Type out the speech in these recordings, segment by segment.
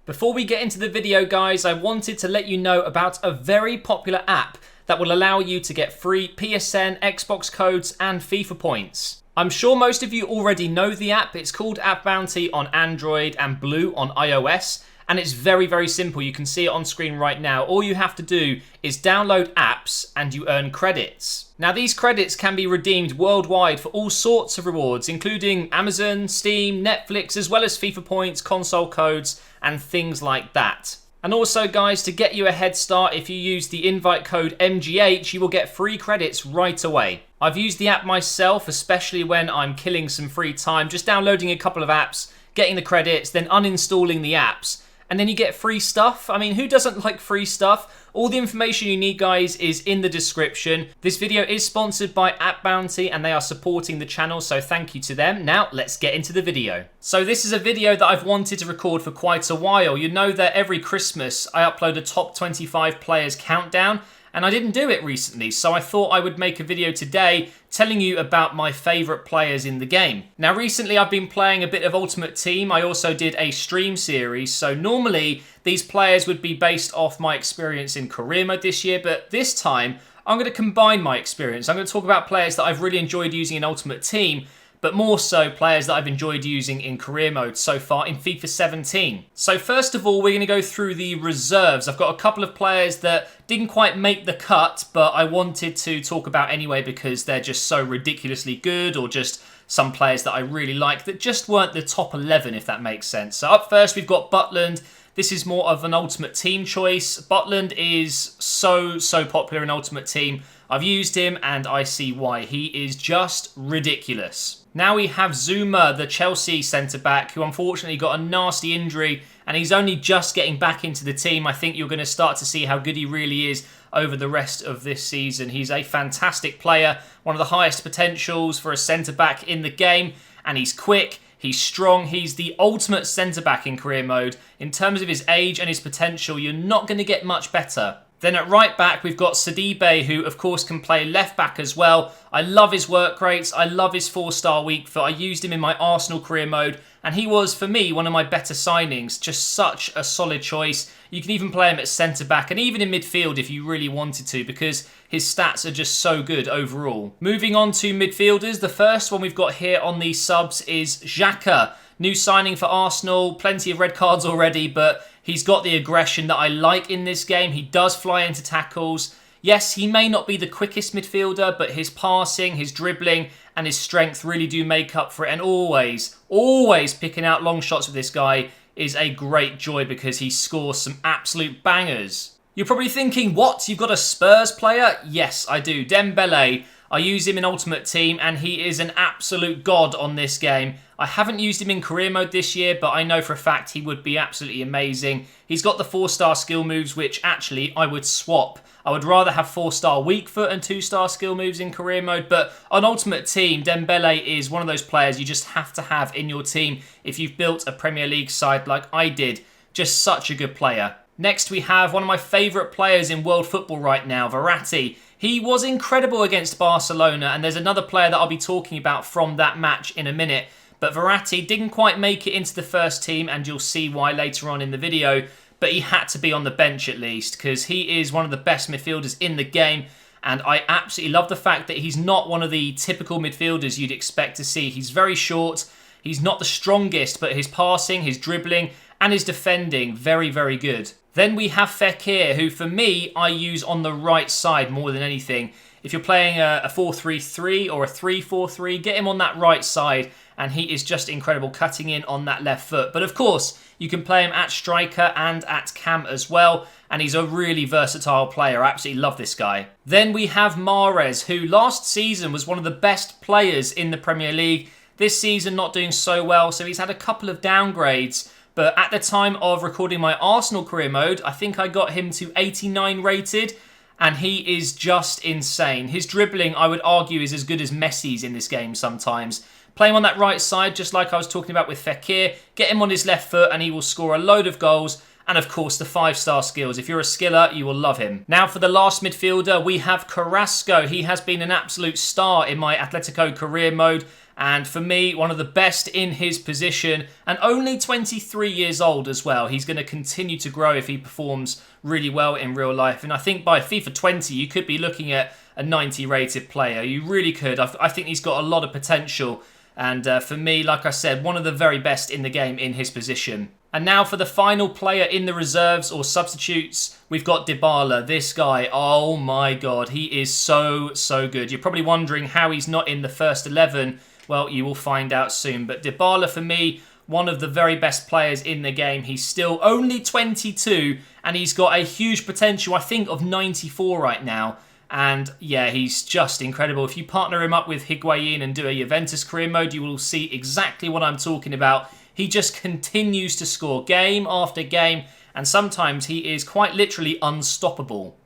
Before we get into the video, guys, I wanted to let you know about a very popular app that will allow you to get free PSN, Xbox codes, and FIFA points. I'm sure most of you already know the app. It's called AppBounty on Android and Blue on iOS. And it's very, very simple. You can see it on screen right now. All you have to do is download apps and you earn credits. Now, these credits can be redeemed worldwide for all sorts of rewards, including Amazon, Steam, Netflix, as well as FIFA points, console codes, and things like that. And also, guys, to get you a head start, if you use the invite code MGH, you will get free credits right away. I've used the app myself, especially when I'm killing some free time, just downloading a couple of apps, getting the credits, then uninstalling the apps. And then you get free stuff. I mean, who doesn't like free stuff? All the information you need, guys, is in the description. This video is sponsored by AppBounty and they are supporting the channel, so thank you to them. Now, let's get into the video. So this is a video that I've wanted to record for quite a while. You know that every Christmas I upload a top 25 players countdown, and I didn't do it recently, so I thought I would make a video today telling you about my favourite players in the game. Now, recently I've been playing a bit of Ultimate Team. I also did a stream series, so normally these players would be based off my experience in career mode this year, but this time I'm going to combine my experience. I'm going to talk about players that I've really enjoyed using in Ultimate Team, but more so players that I've enjoyed using in career mode so far in FIFA 17. So first of all, we're going to go through the reserves. I've got a couple of players that didn't quite make the cut, but I wanted to talk about anyway because they're just so ridiculously good, or just some players that I really like that just weren't the top 11, if that makes sense. So up first, we've got Butland. This is more of an Ultimate Team choice. Butland is so popular in Ultimate Team. I've used him and I see why. He is just ridiculous. Now we have Zuma, the Chelsea centre-back, who unfortunately got a nasty injury and he's only just getting back into the team. I think you're going to start to see how good he really is over the rest of this season. He's a fantastic player, one of the highest potentials for a centre-back in the game, and he's quick. He's strong. He's the ultimate centre-back in career mode. In terms of his age and his potential, you're not going to get much better. Then at right back, we've got Sidibe, who of course can play left back as well. I love his work rates. I love his 4-star weak foot. I used him in my Arsenal career mode, and he was, for me, one of my better signings. Just such a solid choice. You can even play him at centre-back and even in midfield if you really wanted to, because his stats are just so good overall. Moving on to midfielders, the first one we've got here on these subs is Xhaka. New signing for Arsenal, plenty of red cards already, but he's got the aggression that I like in this game. He does fly into tackles. Yes, he may not be the quickest midfielder, but his passing, his dribbling, and his strength really do make up for it. And always picking out long shots with this guy is a great joy because he scores some absolute bangers. You're probably thinking, what? You've got a Spurs player? Yes, I do. Dembele. I use him in Ultimate Team and he is an absolute god on this game. I haven't used him in career mode this year, but I know for a fact he would be absolutely amazing. He's got the 4-star skill moves, which actually I would swap. I would rather have 4-star weak foot and 2-star skill moves in career mode, but on Ultimate Team, Dembele is one of those players you just have to have in your team if you've built a Premier League side like I did. Just such a good player. Next, we have one of my favourite players in world football right now, Verratti. He was incredible against Barcelona, and there's another player that I'll be talking about from that match in a minute. But Verratti didn't quite make it into the first team, and you'll see why later on in the video. But he had to be on the bench at least, because he is one of the best midfielders in the game. And I absolutely love the fact that he's not one of the typical midfielders you'd expect to see. He's very short. He's not the strongest, but his passing, his dribbling, and his defending, very good. Then we have Fekir, who for me, I use on the right side more than anything. If you're playing a 4-3-3 or a 3-4-3, get him on that right side, and he is just incredible cutting in on that left foot. But of course, you can play him at striker and at cam as well, and he's a really versatile player. I absolutely love this guy. Then we have Mahrez, who last season was one of the best players in the Premier League. This season not doing so well, so he's had a couple of downgrades. But at the time of recording my Arsenal career mode, I think I got him to 89 rated, and he is just insane. His dribbling, I would argue, is as good as Messi's in this game sometimes. Play him on that right side, just like I was talking about with Fekir. Get him on his left foot, and he will score a load of goals. And of course, the 5-star skills. If you're a skiller, you will love him. Now for the last midfielder, we have Carrasco. He has been an absolute star in my Atletico career mode. And for me, one of the best in his position, and only 23 years old as well. He's going to continue to grow if he performs really well in real life. And I think by FIFA 20, you could be looking at a 90 rated player. You really could. I think he's got a lot of potential. And for me, like I said, one of the very best in the game in his position. And now for the final player in the reserves or substitutes, we've got Dybala. This guy, oh my God, he is so good. You're probably wondering how he's not in the first 11. Well, you will find out soon. But Dybala, for me, one of the very best players in the game. He's still only 22 and he's got a huge potential, I think, of 94 right now. And yeah, he's just incredible. If you partner him up with Higuain and do a Juventus career mode, you will see exactly what I'm talking about. He just continues to score game after game, and sometimes he is quite literally unstoppable.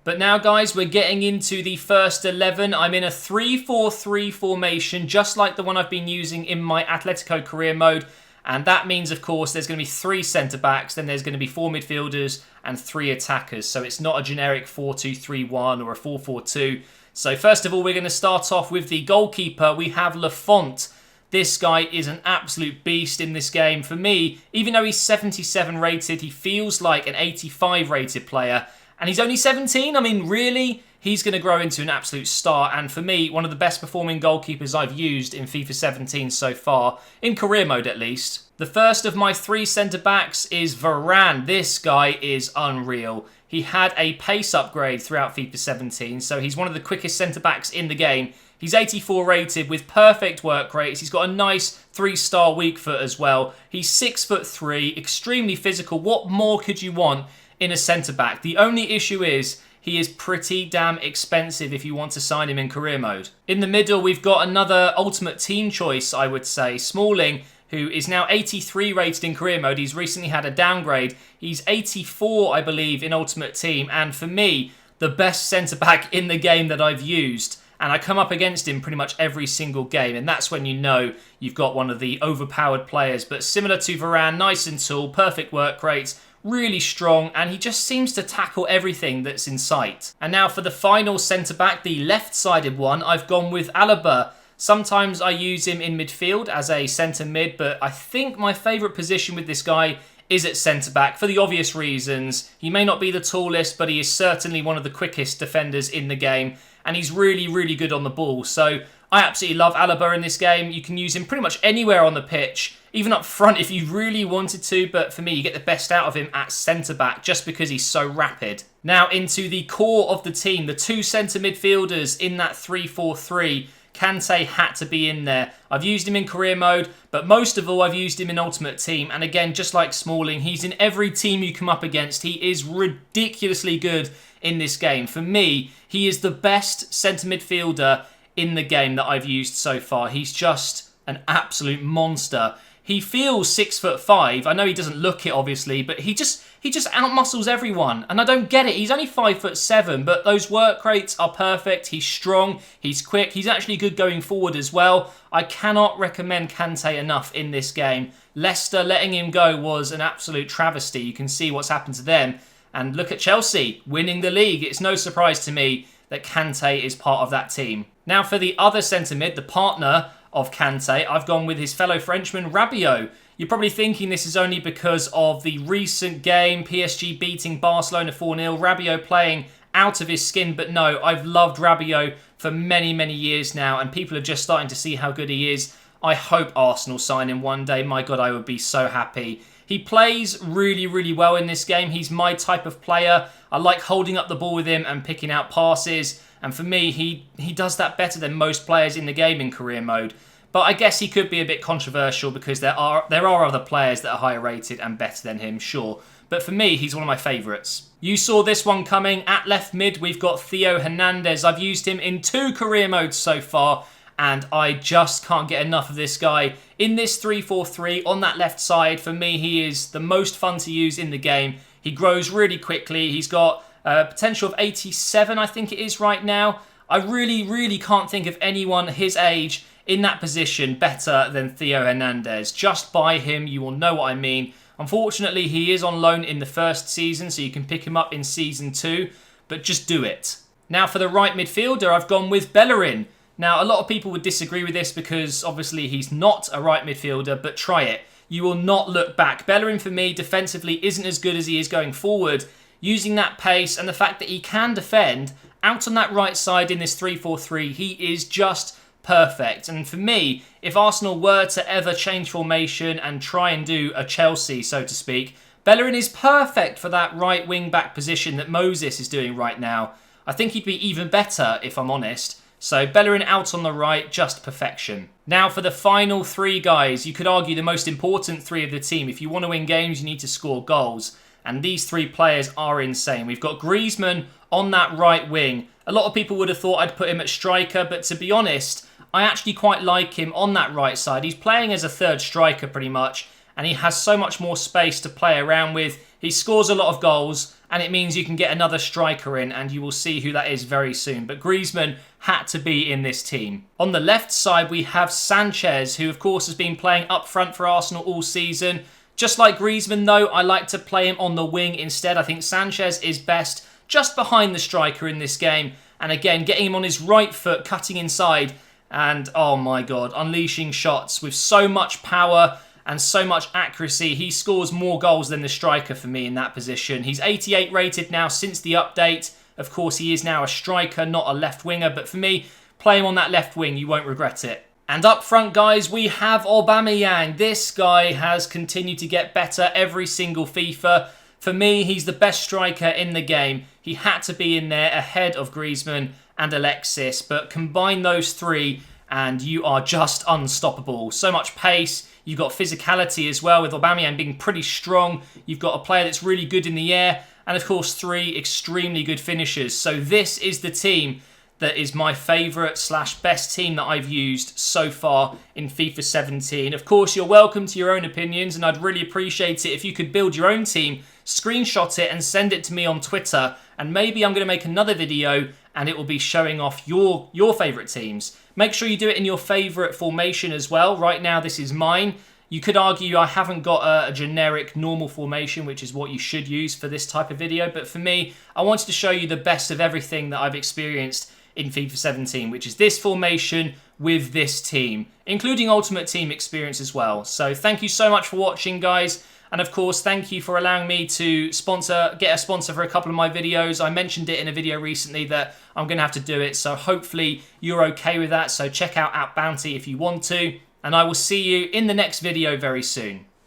But now, guys, we're getting into the first 11. I'm in a 3-4-3 formation, just like the one I've been using in my Atletico career mode. And that means, of course, there's going to be 3 centre-backs, then there's going to be 4 midfielders and 3 attackers. So it's not a generic 4-2-3-1 or a 4-4-2. So first of all, we're going to start off with the goalkeeper. We have Lafont. This guy is an absolute beast in this game. For me, even though he's 77 rated, he feels like an 85 rated player. And he's only 17. I mean, really? He's going to grow into an absolute star. And for me, one of the best performing goalkeepers I've used in FIFA 17 so far, in career mode at least. The first of my 3 centre-backs is Varane. This guy is unreal. He had a pace upgrade throughout FIFA 17, so he's one of the quickest centre-backs in the game. He's 84 rated with perfect work rates. He's got a nice 3-star weak foot as well. He's 6'3", extremely physical. What more could you want in a centre-back? The only issue is he is pretty damn expensive if you want to sign him in career mode. In the middle, we've got another ultimate team choice, I would say. Smalling, who is now 83 rated in career mode. He's recently had a downgrade. He's 84, I believe, in ultimate team. And for me, the best centre-back in the game that I've used. And I come up against him pretty much every single game. And that's when you know you've got one of the overpowered players. But similar to Varane, nice and tall, perfect work rates, really strong, and he just seems to tackle everything that's in sight. And now for the final centre-back, the left-sided one, I've gone with Alaba. Sometimes I use him in midfield as a centre-mid, but I think my favourite position with this guy is at centre-back for the obvious reasons. He may not be the tallest, but he is certainly one of the quickest defenders in the game, and he's really good on the ball. So I absolutely love Alaba in this game. You can use him pretty much anywhere on the pitch, even up front if you really wanted to, but for me, you get the best out of him at centre-back just because he's so rapid. Now into the core of the team, the 2 centre midfielders in that 3-4-3. Kante had to be in there. I've used him in career mode, but most of all, I've used him in ultimate team. And again, just like Smalling, he's in every team you come up against. He is ridiculously good in this game. For me, he is the best centre midfielder in the game that I've used so far. He's just an absolute monster. He feels 6'5". I know he doesn't look it, obviously, but he just outmuscles everyone. And I don't get it. He's only 5'7", but those work rates are perfect. He's strong. He's quick. He's actually good going forward as well. I cannot recommend Kante enough in this game. Leicester letting him go was an absolute travesty. You can see what's happened to them. And look at Chelsea winning the league. It's no surprise to me that Kante is part of that team. Now for the other centre mid, the partner of Kante, I've gone with his fellow Frenchman, Rabiot. You're probably thinking this is only because of the recent game, PSG beating Barcelona 4-0, Rabiot playing out of his skin, but no, I've loved Rabiot for many years now, and people are just starting to see how good he is. I hope Arsenal sign him one day. My God, I would be so happy. He plays really well in this game. He's my type of player. I like holding up the ball with him and picking out passes. And for me, he does that better than most players in the game in career mode. But I guess he could be a bit controversial because there are other players that are higher rated and better than him, sure. But for me, he's one of my favourites. You saw this one coming. At left mid, we've got Theo Hernandez. I've used him in 2 career modes so far, and I just can't get enough of this guy. In this 3-4-3, on that left side, for me, he is the most fun to use in the game. He grows really quickly. He's got potential of 87, I think it is right now. I really can't think of anyone his age in that position better than Theo Hernandez. Just buy him, you will know what I mean. Unfortunately, he is on loan in the first season, so you can pick him up in season 2, but just do it. Now for the right midfielder, I've gone with Bellerin. Now, a lot of people would disagree with this because obviously he's not a right midfielder, but try it. You will not look back. Bellerin, for me, defensively isn't as good as he is going forward. Using that pace and the fact that he can defend out on that right side in this 3-4-3, he is just perfect. And for me, if Arsenal were to ever change formation and try and do a Chelsea, so to speak, Bellerin is perfect for that right wing-back position that Moses is doing right now. I think he'd be even better, if I'm honest. So Bellerin out on the right, just perfection. Now for the final three guys, you could argue the most important three of the team. If you want to win games, you need to score goals. And these three players are insane. We've got Griezmann on that right wing. A lot of people would have thought I'd put him at striker, but to be honest, I actually quite like him on that right side. He's playing as a third striker pretty much, and he has so much more space to play around with. He scores a lot of goals, and it means you can get another striker in, and you will see who that is very soon. But Griezmann had to be in this team. On the left side, we have Sanchez, who of course has been playing up front for Arsenal all season. Just like Griezmann though, I like to play him on the wing instead. I think Sanchez is best just behind the striker in this game. And again, getting him on his right foot, cutting inside, and oh my god, unleashing shots with so much power and so much accuracy. He scores more goals than the striker for me in that position. He's 88 rated now since the update. Of course, he is now a striker, not a left winger. But for me, play him on that left wing. You won't regret it. And up front, guys, we have Aubameyang. This guy has continued to get better every single FIFA. For me, he's the best striker in the game. He had to be in there ahead of Griezmann and Alexis. But combine those three and you are just unstoppable. So much pace. You've got physicality as well, with Aubameyang being pretty strong. You've got a player that's really good in the air. And of course, three extremely good finishers. So this is the team that is my favourite / best team that I've used so far in FIFA 17. Of course, you're welcome to your own opinions, and I'd really appreciate it if you could build your own team, screenshot it and send it to me on Twitter, and maybe I'm going to make another video and it will be showing off your favourite teams. Make sure you do it in your favourite formation as well. Right now, this is mine. You could argue I haven't got a generic normal formation, which is what you should use for this type of video, but for me, I wanted to show you the best of everything that I've experienced in FIFA 17, which is this formation with this team, including Ultimate Team experience as well. So thank you so much for watching, guys. And of course, thank you for allowing me to get a sponsor for a couple of my videos. I mentioned it in a video recently that I'm going to have to do it. So hopefully you're okay with that. So check out AppBounty if you want to. And I will see you in the next video very soon.